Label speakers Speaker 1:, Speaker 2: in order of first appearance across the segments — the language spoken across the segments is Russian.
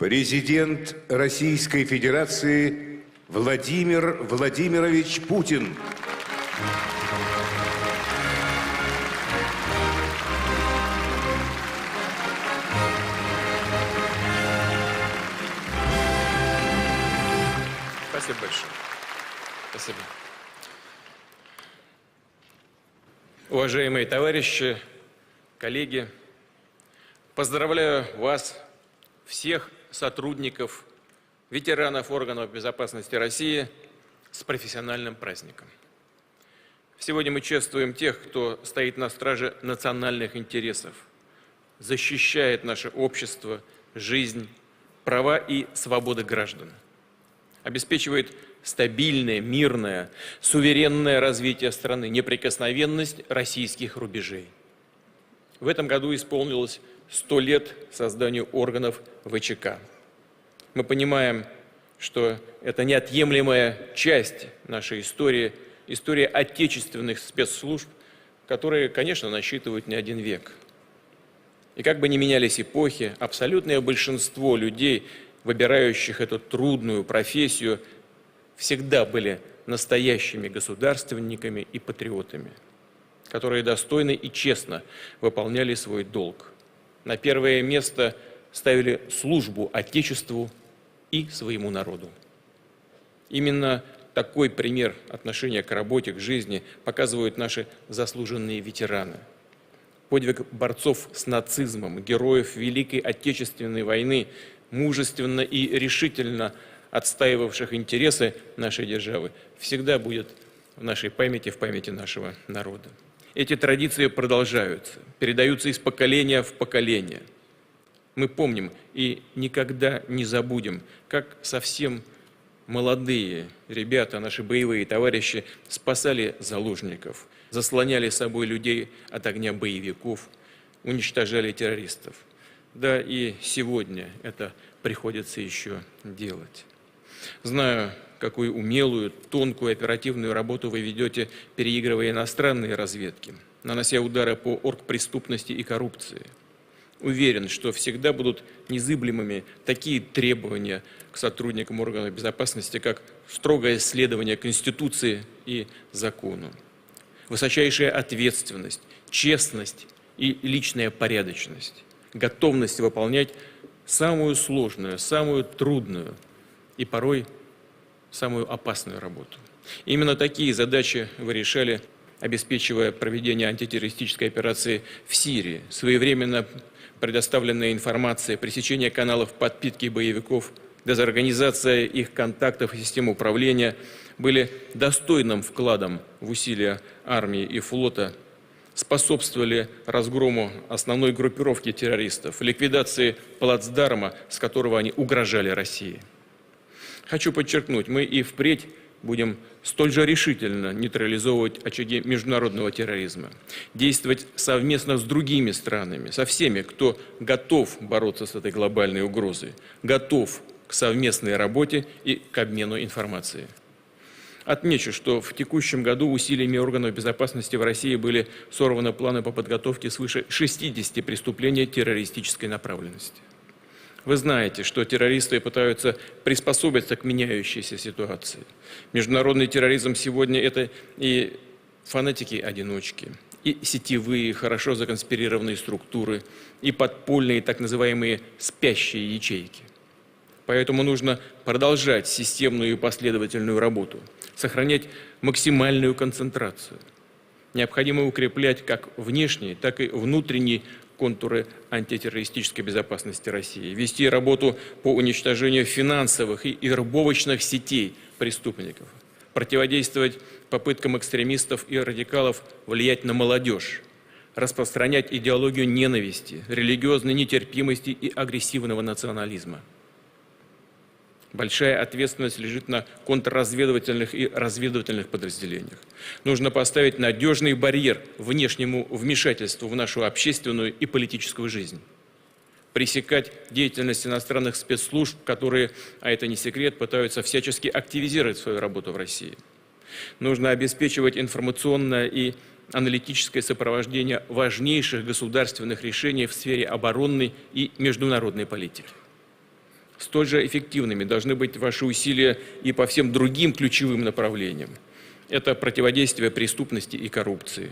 Speaker 1: Президент Российской Федерации Владимир Владимирович Путин.
Speaker 2: Спасибо большое. Спасибо. Уважаемые товарищи, коллеги, поздравляю вас, всех сотрудников, ветеранов органов безопасности России с профессиональным праздником. Сегодня мы чествуем тех, кто стоит на страже национальных интересов, защищает наше общество, жизнь, права и свободы граждан, обеспечивает стабильное, мирное, суверенное развитие страны, неприкосновенность российских рубежей. В этом году исполнилось 100 лет созданию органов ВЧК. Мы понимаем, что это неотъемлемая часть нашей истории, история отечественных спецслужб, которые, конечно, насчитывают не один век. И как бы ни менялись эпохи, абсолютное большинство людей, выбирающих эту трудную профессию, всегда были настоящими государственниками и патриотами, которые достойно и честно выполняли свой долг. На первое место ставили службу Отечеству и своему народу. Именно такой пример отношения к работе, к жизни показывают наши заслуженные ветераны. Подвиг борцов с нацизмом, героев Великой Отечественной войны, мужественно и решительно отстаивавших интересы нашей державы, всегда будет в нашей памяти, в памяти нашего народа. Эти традиции продолжаются, передаются из поколения в поколение. Мы помним и никогда не забудем, как совсем молодые ребята, наши боевые товарищи, спасали заложников, заслоняли собой людей от огня боевиков, уничтожали террористов. Да и сегодня это приходится еще делать. Знаю, какую умелую, тонкую, оперативную работу вы ведете, переигрывая иностранные разведки, нанося удары по оргпреступности и коррупции. Уверен, что всегда будут незыблемыми такие требования к сотрудникам органов безопасности, как строгое следование Конституции и закону, высочайшая ответственность, честность и личная порядочность, готовность выполнять самую сложную, самую трудную и порой самую опасную работу. Именно такие задачи вы решали, обеспечивая проведение антитеррористической операции в Сирии, своевременно предоставленная информация, пресечение каналов подпитки боевиков, дезорганизация их контактов и систем управления были достойным вкладом в усилия армии и флота, способствовали разгрому основной группировки террористов, ликвидации плацдарма, с которого они угрожали России. Хочу подчеркнуть, мы и впредь будем столь же решительно нейтрализовывать очаги международного терроризма, действовать совместно с другими странами, со всеми, кто готов бороться с этой глобальной угрозой, готов к совместной работе и к обмену информацией. Отмечу, что в текущем году усилиями органов безопасности в России были сорваны планы по подготовке свыше 60 преступлений террористической направленности. Вы знаете, что террористы пытаются приспособиться к меняющейся ситуации. Международный терроризм сегодня – это и фанатики-одиночки, и сетевые, хорошо законспирированные структуры, и подпольные так называемые спящие ячейки. Поэтому нужно продолжать системную и последовательную работу, сохранять максимальную концентрацию. Необходимо укреплять как внешние, так и внутренние контуры антитеррористической безопасности России, вести работу по уничтожению финансовых и вербовочных сетей преступников, противодействовать попыткам экстремистов и радикалов влиять на молодежь, распространять идеологию ненависти, религиозной нетерпимости и агрессивного национализма. Большая ответственность лежит на контрразведывательных и разведывательных подразделениях. Нужно поставить надежный барьер внешнему вмешательству в нашу общественную и политическую жизнь. Пресекать деятельность иностранных спецслужб, которые, а это не секрет, пытаются всячески активизировать свою работу в России. Нужно обеспечивать информационное и аналитическое сопровождение важнейших государственных решений в сфере оборонной и международной политики. Столь же эффективными должны быть ваши усилия и по всем другим ключевым направлениям. Это противодействие преступности и коррупции,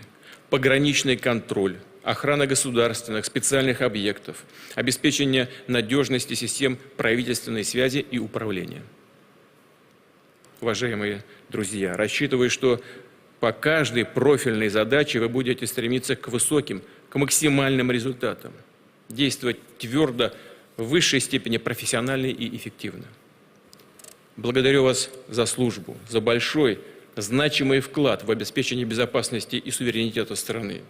Speaker 2: пограничный контроль, охрана государственных, специальных объектов, обеспечение надежности систем правительственной связи и управления. Уважаемые друзья, рассчитываю, что по каждой профильной задаче вы будете стремиться к высоким, к максимальным результатам, действовать твердо, в высшей степени профессионально и эффективно. Благодарю вас за службу, за большой, значимый вклад в обеспечение безопасности и суверенитета страны.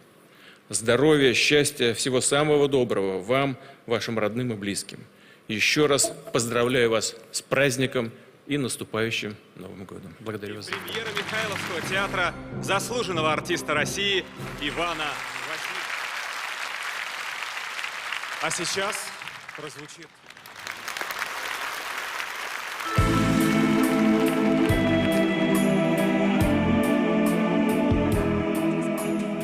Speaker 2: Здоровья, счастья, всего самого доброго вам, вашим родным и близким. Еще раз поздравляю вас с праздником и наступающим Новым годом. Благодарю вас.
Speaker 3: Премьера Михайловского театра заслуженного артиста России Ивана Васильева. А сейчас прозвучит...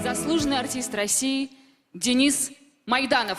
Speaker 4: Заслуженный артист России Денис Майданов.